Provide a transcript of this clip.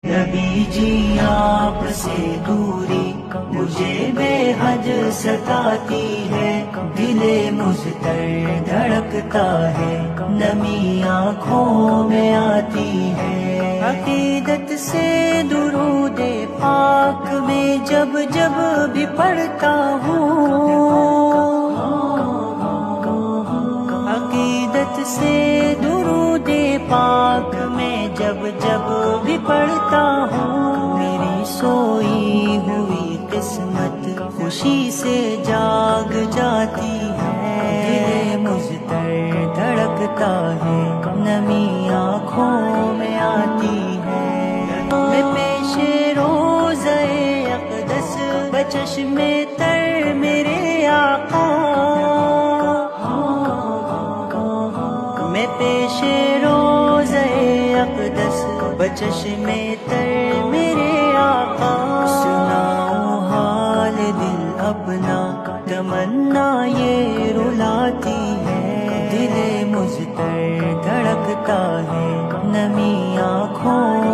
نبی جی آپ سے دوری مجھے بے حد ستاتی ہے، دل مضطر دھڑکتا ہے، نمی آنکھوں میں آتی ہے، عقیدت سے درود پاک میں جب جب بھی پڑھتا ہوں، عقیدت سے درود پاک میں جب جب بھی پڑھتا ہوں، میری سوئی ہوئی قسمت خوشی سے جاگ جاتی ہے، دل مضطر دھڑکتا ہے، نمی آنکھوں میں آتی ہے، میں پیش روزہ اقدس بچشم تر میرے آقا، میں پیش روزہ اقدس بچشم تر میرے آقا، سناؤں حال دل اپنا تمنا یہ رلاتی ہے، دل مضطر دھڑکتا ہے، نمی آنکھوں